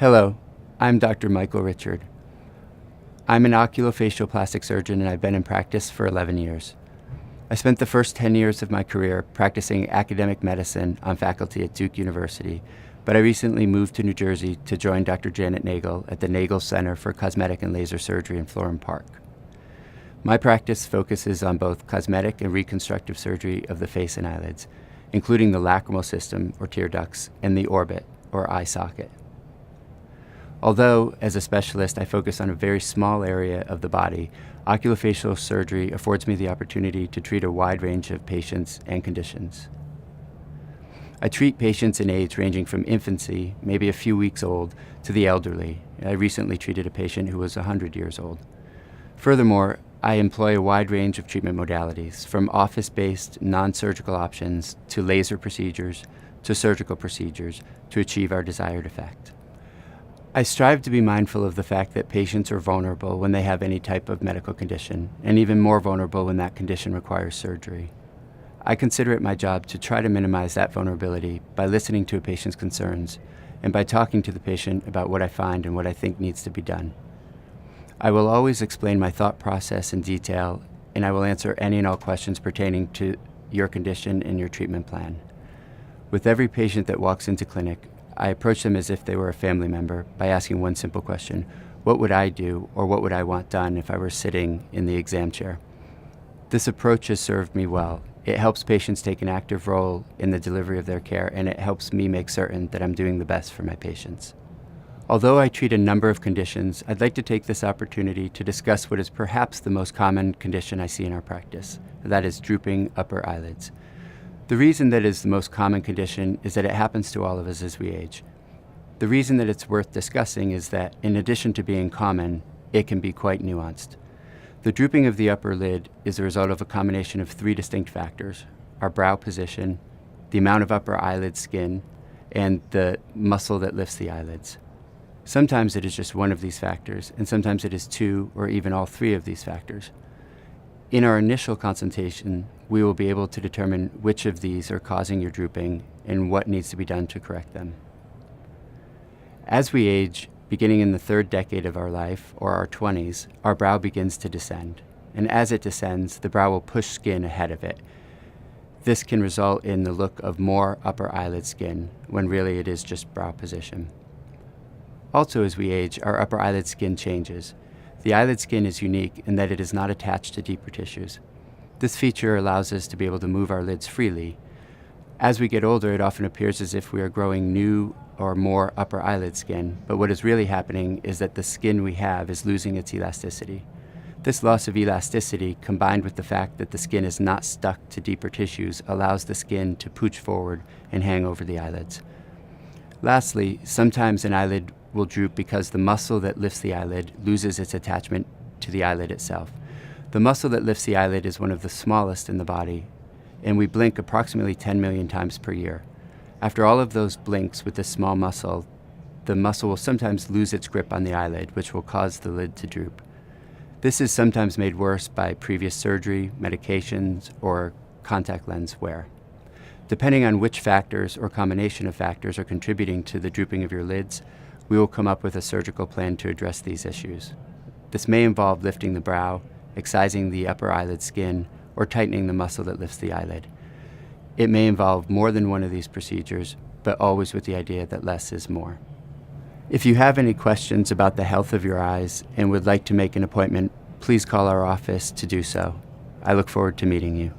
Hello, I'm Dr. Michael Richard. I'm an oculofacial plastic surgeon and I've been in practice for 11 years. I spent the first 10 years of my career practicing academic medicine on faculty at Duke University, but I recently moved to New Jersey to join Dr. Janet Neigel at the Neigel Center for Cosmetic and Laser Surgery in Florham Park. My practice focuses on both cosmetic and reconstructive surgery of the face and eyelids, including the lacrimal system, or tear ducts, and the orbit, or eye socket. Although, as a specialist, I focus on a very small area of the body, oculofacial surgery affords me the opportunity to treat a wide range of patients and conditions. I treat patients in age ranging from infancy, maybe a few weeks old, to the elderly. I recently treated a patient who was 100 years old. Furthermore, I employ a wide range of treatment modalities, from office-based, non-surgical options to laser procedures to surgical procedures to achieve our desired effect. I strive to be mindful of the fact that patients are vulnerable when they have any type of medical condition, and even more vulnerable when that condition requires surgery. I consider it my job to try to minimize that vulnerability by listening to a patient's concerns and by talking to the patient about what I find and what I think needs to be done. I will always explain my thought process in detail, and I will answer any and all questions pertaining to your condition and your treatment plan. With every patient that walks into clinic, I approach them as if they were a family member by asking one simple question: what would I do or what would I want done if I were sitting in the exam chair? This approach has served me well. It helps patients take an active role in the delivery of their care, and it helps me make certain that I'm doing the best for my patients. Although I treat a number of conditions, I'd like to take this opportunity to discuss what is perhaps the most common condition I see in our practice, that is drooping upper eyelids. The reason that it is the most common condition is that it happens to all of us as we age. The reason that it's worth discussing is that, in addition to being common, it can be quite nuanced. The drooping of the upper lid is a result of a combination of three distinct factors: our brow position, the amount of upper eyelid skin, and the muscle that lifts the eyelids. Sometimes it is just one of these factors, and sometimes it is two or even all three of these factors. In our initial consultation, we will be able to determine which of these are causing your drooping and what needs to be done to correct them. As we age, beginning in the third decade of our life, or our 20s, our brow begins to descend. And as it descends, the brow will push skin ahead of it. This can result in the look of more upper eyelid skin, when really it is just brow position. Also, as we age, our upper eyelid skin changes. The eyelid skin is unique in that it is not attached to deeper tissues. This feature allows us to be able to move our lids freely. As we get older, it often appears as if we are growing new or more upper eyelid skin, but what is really happening is that the skin we have is losing its elasticity. This loss of elasticity, combined with the fact that the skin is not stuck to deeper tissues, allows the skin to pooch forward and hang over the eyelids. Lastly, sometimes an eyelid will droop because the muscle that lifts the eyelid loses its attachment to the eyelid itself. The muscle that lifts the eyelid is one of the smallest in the body, and we blink approximately 10 million times per year. After all of those blinks with this small muscle, the muscle will sometimes lose its grip on the eyelid, which will cause the lid to droop. This is sometimes made worse by previous surgery, medications, or contact lens wear. Depending on which factors or combination of factors are contributing to the drooping of your lids, we will come up with a surgical plan to address these issues. This may involve lifting the brow, excising the upper eyelid skin, or tightening the muscle that lifts the eyelid. It may involve more than one of these procedures, but always with the idea that less is more. If you have any questions about the health of your eyes and would like to make an appointment, please call our office to do so. I look forward to meeting you.